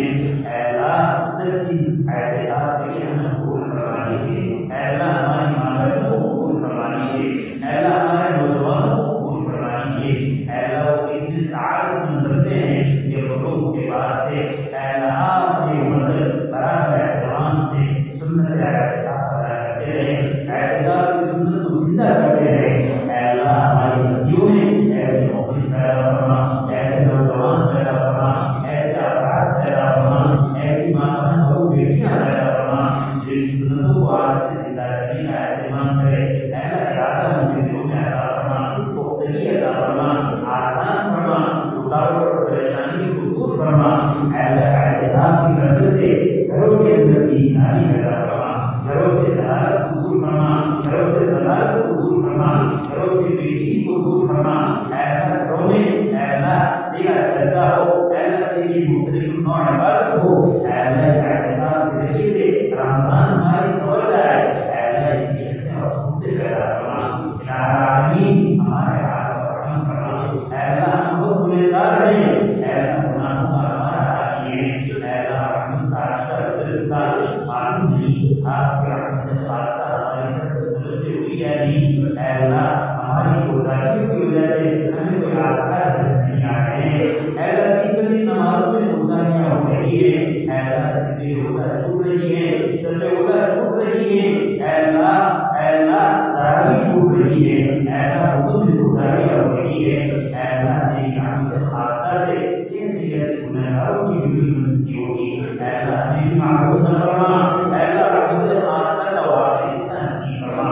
اے اللہ دستی اعتقاد کے لیے ہمیں قبول فرما لیجیے، اے اللہ ہماری ماں بہنوں کو قبول فرما لیجیے، اے اللہ ہمارے نوجوانوں کو قبول فرما لیجیے، اے اللہ وہ اتنی سعادت میں گزرتے ہیں یہ بزرگ کے بعد سے، اے اللہ آپ یہ منزل برابر احترام سے سنت اعتقاد ادا کرتے رہے، اعتقاد کی سنت کو زندہ کرتے رہے، اے اللہ ہماری بستیوں میں ایسے مخلص پیدا فرما، ایسے نوجوان پیدا فرما، ایسے افراد پیدا فرما، ایسی ماں بہن اور بیٹیاں پیدا فرما جو اس سنتوں کو آج سے زندہ کرنے کا اہتمام کرے، اے اللہ ارادہ مجھے دلوں میں عطا فرما، پختگی عطا فرما، آسان فرما، رکاوٹ اور پریشانی کو دور فرما، اے اللہ اعتقاد کی مدد سے گھروں کے اندر کی ناری پیدا فرما، گھروں سے جہالت کو دور فرما، گھروں سے ضلالت کو دور فرما، گھروں سے بے دینی کو دور فرما، اے اللہ گھروں میں اے اللہ تیرا چرچا ہو، اے اللہ تیری مختلف نوع عبادت ہو، اے اللہ اس اعتقاد کے ذریعے سے رمضان ہماری سمجھ جائے، اے اللہ اس کی شکلیں اور صورتیں پیدا فرما، الہ العالمین ہمارے حال پر رحم فرما، اے اللہ ہم خود گنہگار ہیں، اے اللہ گناہوں کا ہمارا عاشق ہے، اے اللہ رحمت کا عاشق دل کا معلوم نہیں، آپ کی رحمت خاصہ ہماری طرف توجہ ہوئی ہے نہیں، اے اللہ ہماری کوتاہیوں کی وجہ سے ہمیں کوئی آدھار نہیں آ رہے ہیں، اے اللہ دن بدن نمازوں میں کوتاہیاں ہو رہی ہے، اے اللہ تقدیر ہوتا چھوٹ رہی ہے، سب ہوتا چھوٹ رہی ہے، اے اللہ تراویح چھوٹ رہی ہے، اے اللہ حکم میں کوتاہیاں ہو رہی ہے، اے اللہ تیری رحمت خاصہ سے کیسے کیسے گنہگاروں کی بھی مدد ہوگی، اے اللہ ہمیں بھی معروف نہ فرما، اے اللہ رحمت خاصہ کا واقع حصہ نصیب فرما،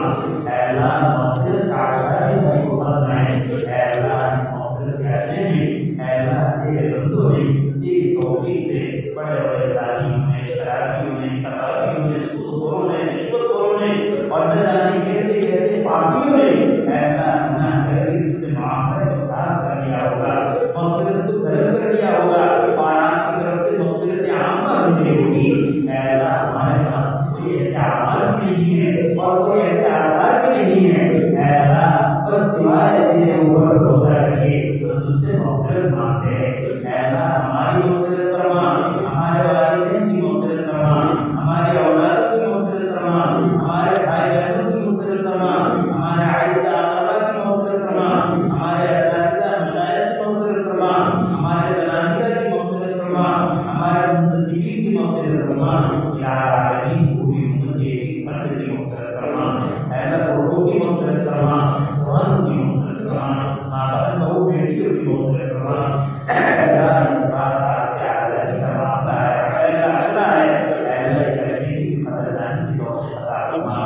اے اللہ مغفرت کا عشرہ ہماری بہت ہے، اے اللہ اس مغفرت کے عشرے میں اے اللہ تیرے بندوں نے تیری توفیق سے بڑے بڑے ظالموں نے، شرابیوں نے، کبابیوں نے، سودخوروں نے، رشوت خوروں نے اور نہ جانے کیسے کیسے پاپیوں نے اے اللہ گناہ کر کے اس سے معاملہ کو صاف کر دیا ہوگا، مغفرت کو طلب کر دیا ہوگا اور آپ کی طرف سے مغفرت عامہ ملتی ہوگی، اے اللہ ہمارے پاس کوئی ایسے اعمال بھی نہیں ہے اور کوئی ایسے آثار بھی نہیں ہے، اے اللہ بس سوائے تیرے اوپر بھروسہ رکھے تو تجھ سے مغفرت مانگتے ہیں، اے اللہ ہماری مغفرت فرما، ہمارے والدین کی مغفرت فرما، ہمارے اولاد کی مغفرت فرما، ہمارے بھائی بہنوں کی مغفرت فرما، ہمارے اعزاء اقربا کی مغفرت فرما، ہمارے اساتذہ مشائخ کی مغفرت فرما، ہمارے تلامذہ کی مغفرت فرما، ہمارے منتسبین کی مغفرت فرما، یا العالمین پوری امت کے ایک فرد کی مغفرت فرما، اے اللہ بوڑھوں کی مغفرت فرما، جوانوں کی مغفرت فرما، ماں بہن بہو بیٹیوں کی مغفرت فرما، اے اللہ اس بات آج سے آگاہی کا معاملہ ہے، اے اللہ عشرہ ہے، اے اللہ اس عشرے کی قدردانی کی توفیق عطا فرما،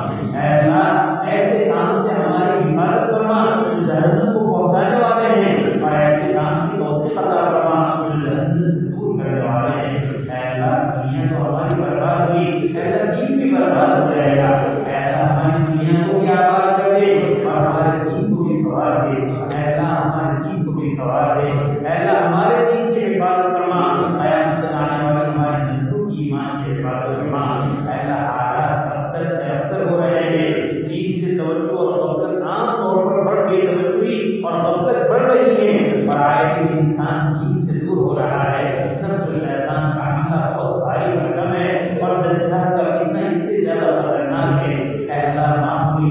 اے اللہ ایسے کام سے ہماری حفاظت فرما جو جہنم کو پہنچانے والے ہیں اور ایسے کام کی توفیق عطا فرما جو جہنم سے دور کرنے والے ہیں، اے اللہ دنیا تو ہماری برباد ہوئی، اے اللہ دین بھی برباد ہو جائے گا، اے اللہ ہماری دنیا کو بھی آباد کر دے اور ہمارے دین کو بھی سنوار دے، اے اللہ ہمارے دین کو بھی سنوار دے، اے اللہ ہمارے دین کی حفاظت فرما، قیامت تک آنے والی ہماری نسلوں کی ایمان کی حفاظت فرما، اے اللہ حالات ابتر سے ابتر ہو رہے ہیں، دین سے توجہ اور غفلت عام طور پر بڑھ بے توجہی اور غفلت بڑھ رہی ہے اور آئے دن انسان دین سے دور ہو رہا ہے، نفس و شیطان کا حملہ بہت بھاری بھرکم ہے اور دجال کا فتنہ اس سے زیادہ خطرناک ہے، اے اللہ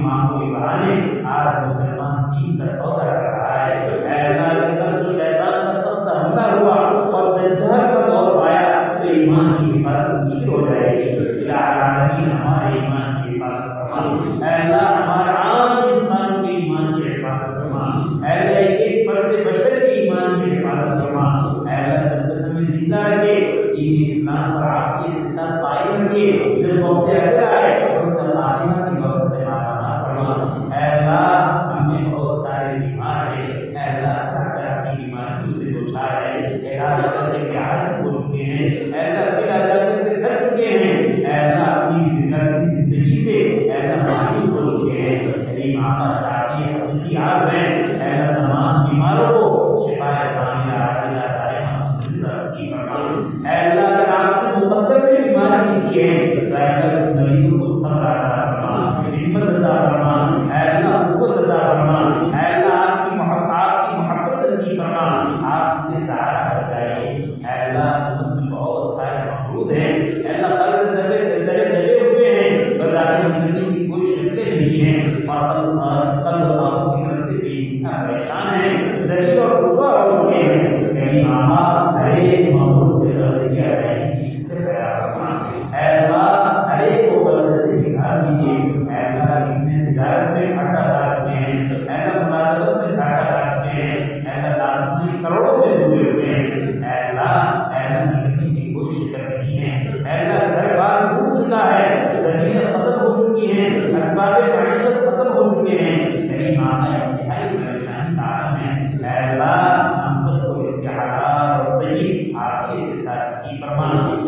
معمولی بہانے آج مسلمان دین کا سودا کر رہا ہے، اے اللہ نفس و شیطان کا سخت حملہ ہوا اور دجال کا دور آیا تو ایمان کی حفاظت مشکل ہو جائے گی، الہ العالمین ہمارے ایمان کی حفاظت فرما، اے اللہ ہمارے عام انسان کے ایمان کی حفاظت فرما، اے اللہ ایک فرد بشر کے ایمان کی حفاظت فرما، اے اللہ جب تک ہمیں زندہ رکھے دین اسلام پر عقیدت کے ساتھ قائم رکھے، جب وقت اجل آئے اس کا خاتمہ کی وقت سے مانا فرما، اے اللہ ہم میں بہت سارے بیمار ہیں، اے اللہ طرح طرح کی بیماریوں سے دوچار ہے، علاج کرنے کے عاجز ہو چکے ہیں، اے اللہ بلا علاج کے تھک چکے ہیں، اے اللہ اپنی زندگی سے اے اللہ مایوس ہو چکے ہیں، کریم آقا شافی حقیقی آپ ہیں، اے اللہ تمام بیماروں کو شفا کاملہ عاجلہ دائمہ مستمرہ نصیب فرما، اے اللہ اگر آپ نے مقدر میں بیماری دی ہے تو اے اللہ اس مریضوں کو صبر عطا فرما، ہمت عطا فرما، اے اللہ قوت عطا فرما، اے اللہ آپ کی محبت نصیب فرما، آپ کے سہارا بن جائے، اے اللہ بہت سارے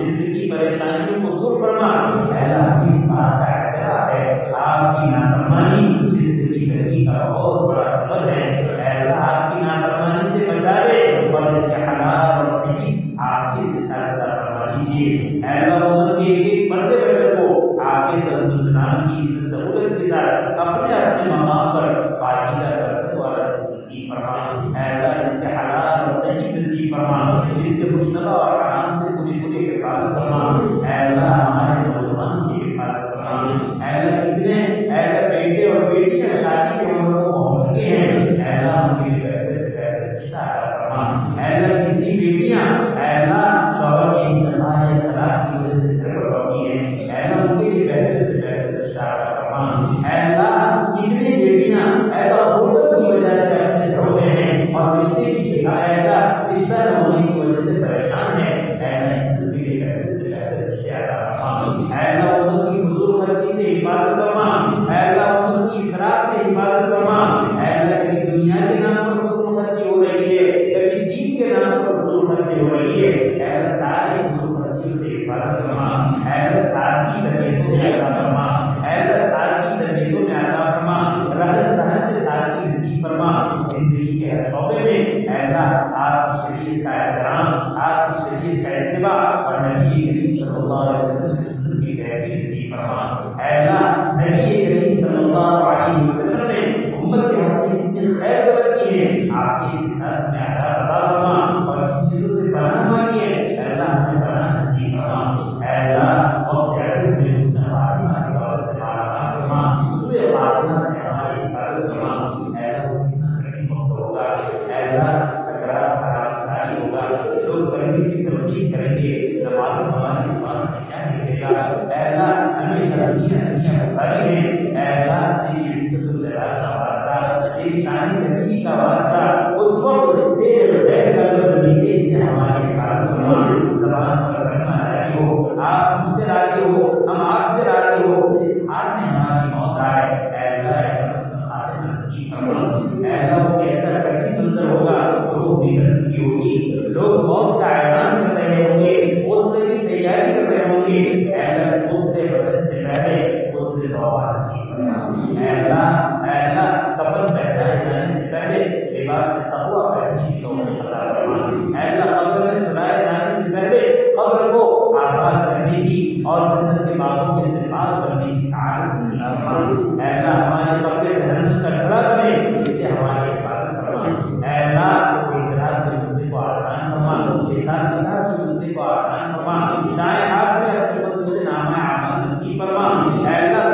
رزق کی پریشانیوں کو دور فرما. اے اللہ ہمیں اس بات کا اعتراف ہے آپ کی نافرمانی رزق کی ترقی کا بہت بڑا سبب ہے. اے اللہ آپ کی نافرمانی سے بچا لے اور اس کے حلال اور طیب آپ کی رسالت فرما دیجیے. اے اللہ امت کے ایک فرد بشر کو آپ کے تندرست نام کی اس سہولت کے ساتھ اپنے اپنے مقام پر پائیدہ برکت والا رزق نصیب فرما. اے اللہ اس کے حلال اور طیب نصیب فرما. اس کے مشتبہ اور حرام سے پوری پوری حفاظت فرما. اے اللہ ہمارے نوجوان کی حفاظت فرما. اے اللہ کتنے اے اللہ بیٹے اور بیٹیاں شادی کے عمر کو پہنچ چکے ہیں. اے اللہ ان کے لیے بہتر سے بہتر رشتہ عطا فرما. اے اللہ کتنی بیٹیاں اے اللہ شوہر کے انتقال یا طلاق کی وجہ سے گھر پر ہوتی ہیں. اے اللہ ان کے لیے بہتر سے بہتر رشتہ عطا فرما. اے اللہ کتنی بیٹیاں اے اللہ غربت کی وجہ سے اپنے گھروں میں ہیں اور رشتے کی شکایت رشتہ نہ ہونے کی وجہ سے پریشان ہے. اے اللہ اس کے لیے بہتر سے بہتر رشتے عطا فرما. اے اللہ امت کی فضول خرچی سے حفاظت فرما. اے اللہ امت کی اسراف سے حفاظت فرما. اے اللہ کبھی دنیا کے نام پر فضول خرچی ہو رہی ہے, کبھی دین کے نام پر فضول خرچی ہو رہی ہے. اے اللہ سارے فضول خرچیوں سے حفاظت فرما. اے اللہ سادگی طبیعتوں میں عطا فرما. اے اللہ سادگی طبیعتوں میں عطا فرما. رہن سہن میں سادگی نصیب فرما. زندگی کے ہر شعبے میں اے اللہ آپ کی شریعت کا احترام, آپ کی شریعت کا اتباع اور نبی کریم صلی اللہ علیہ وسلم کی سنت کی پیروی نصیب فرما. اے اللہ نبی کریم صلی اللہ علیہ وسلم نے امت کے حق میں جتنی خیر دولت کی ہے آپ کی ساتھ میں عطا فرما اور جن چیزوں سے پناہ مانگی ہے اے اللہ ہمیں پناہ نصیب فرما. اے اللہ وقت عزت میں حسن خاتمہ کی دولت سے مالا مال فرما. سوء خاتمہ سے ہماری حفاظت فرما. اے اللہ وہ کتنا کٹھن وقت ہوگا. اے اللہ سکرات خالی ہوگا, لوگ کرنے کی ترغیب کریں گے, نماز ہماری زبان سے کیا نکلے گا. اے اللہ ہمیشہ ہڈیاں بخاری ہیں. اے اللہ تیری عزت و جلال کا واسطہ, تیری شان زندگی کا واسطہ, اس وقت تیرے غیر قلب زمین سے ہماری حفاظت فرما. زبان پر رحمت آئی ہو, آپ ہم سے راضی ہو, ہم آپ سے راضی ہو, اس حال میں ہماری موت آئے. اے اللہ ایسا حسن خاتمہ نصیب فرما. اے اللہ وہ کیسا کٹھن منظر ہوگا, روح بھی کر چکی ہوگی, لوگ موت کا اعلان کر رہے ہوں گے, غسل کی تیاری کر رہے ہوں گے. اے اللہ غسل بدن سے پہلے غسل توبہ نصیب فرما. اے اللہ کفن پہنائے جانے سے پہلے لباس تقویٰ پہننے کی توفیق عطا فرما. اے اللہ قبر میں سلائے جانے سے پہلے قبر کو آباد کرنے کی اور جنت کے باغوں میں سے پار کرنے کی سعادت نصیب فرما. اے اللہ ہمارے قبر جہنم کا ڈھڑا بنے, اس سے ہماری حفاظت فرما. اے اللہ اس رات کے مسئلے کو آسان فرما, حساب کتاب کے مسئلے کو آسان فرما. دائیں ہاتھ میں اپنے فضل سے نامہ اعمال نصیب فرما. اے اللہ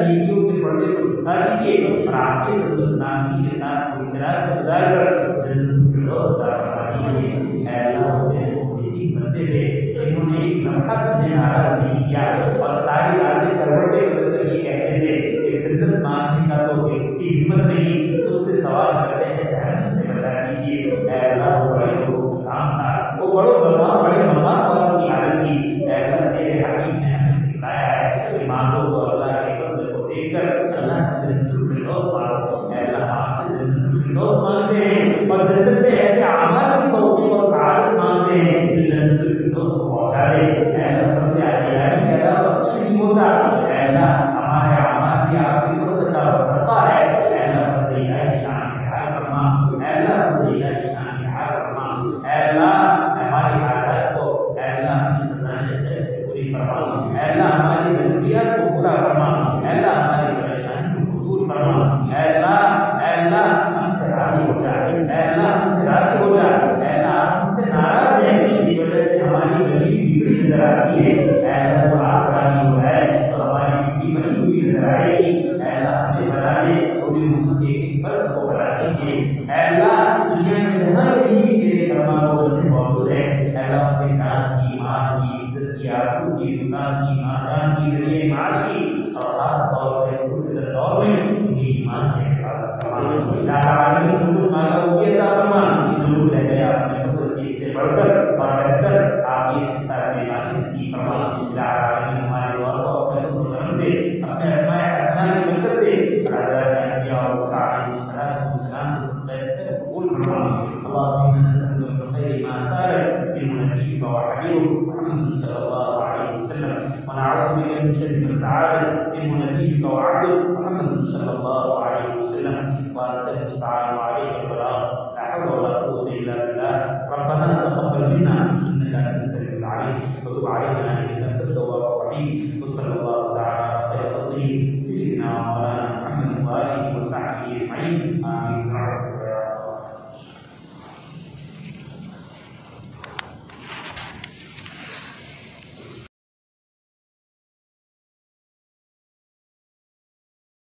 نیکیوں کے پردے کو چھٹا دیجیے اور آپ کے تندرستان کے ساتھ اس رات سے گزار کر جنت الفردوس عطا فرما دیجیے. اے اللہ مجھے کسی بندے تھے جنہوں نے ایک لمحہ تجھے ناراض نہیں کیا اور ساری راتیں کروٹیں بدل کر یہ کہتے تھے کہ جنت مانگنے کا تو کوئی ہمت نہیں, اس سے سوال کرتے ہیں جہنم سے بچا دیجیے. اے اللہ وہ بڑے لوگوں کا کام تھا, وہ بڑے مقام والوں کی حالت تھی. اے اللہ تیرے حبیب نے ہمیں سکھلایا ہے کہ مانگو تو اللہ کے فضل کو دیکھ کر اللہ سے جنت الفردوس مانگو. اے اللہ آپ سے جنت الفردوس مانگتے ہیں اور جنت میں ایسے اعمال کی توفیق اور سعادت مانگتے ہیں جو جنت الفردوس کو پہنچا دے. اے اللہ فضل الہی کے علاوہ کچھ نہیں ہوتا. اے اللہ ہمارے اعمال بھی آپ کی فضل کا صدقہ ہے. اے اللہ فضل الہی شان کے حال فرما. اے اللہ فضل الہی شان کے حال فرما. اے اللہ ہماری حاجات کو اے اللہ اپنی خزانے خیر سے پوری فرما. اے اللہ ہماری ضروریات کو پورا فرما. اے اللہ ہماری پریشانی کو دور فرما. اے اللہ ہم سے راضی ہو جا. اے اللہ ہم سے راضی ہو جا. اے اللہ ہم سے ناراض ہے, اس وجہ سے ہماری غریبی بگڑی نظر آتی ہے. اے اللہ تو آپ راضی ہو جائے تو ہماری بگڑی بنی ہوئی نظر آئے گی. اے اللہ ہمیں بنا دے, پوری امت کے ایک فرد کو بنا دیجیے. اے اللہ دنیا میں جہاں کہیں بھی تیرے کرما کو موجود ہے. اے اللہ اپنے جان کی, مال کی, عزت کی, آبرو کی, دکان کی, ماندان کی, ذریعے معاش کی اور خاص طور پر اس مقدس دور میں انہیں ایمان کی حفاظت فرما. یا عالم جو مانگا وہ عطا فرما. جو رہ گیا اپنے فضل سے بڑھ کر اور بہتر آپ یہ حساب میں مانی نصیب فرما. یا عالم ہمارے دعا کو اپنے فضل و کرم سے, اپنے اسماء حسنہ کی برکت سے علیہ انبیاء اور علیہ السلام کے صدقے قبول فرما. اللهم انا نسالك من خير ما سالك من نبيك وحبيبك محمد محمد صلى الله عليه وسلم ونعوذ بك من شر ما استعاذ منه نبيك وعبدك محمد صلى الله عليه وسلم وأنت المستعان وعليك البلاغ لا حول ولا قوة إلا بالله ربنا تقبل منا إنك أنت السميع العليم وتب علينا إنك أنت التواب الرحيم وصلى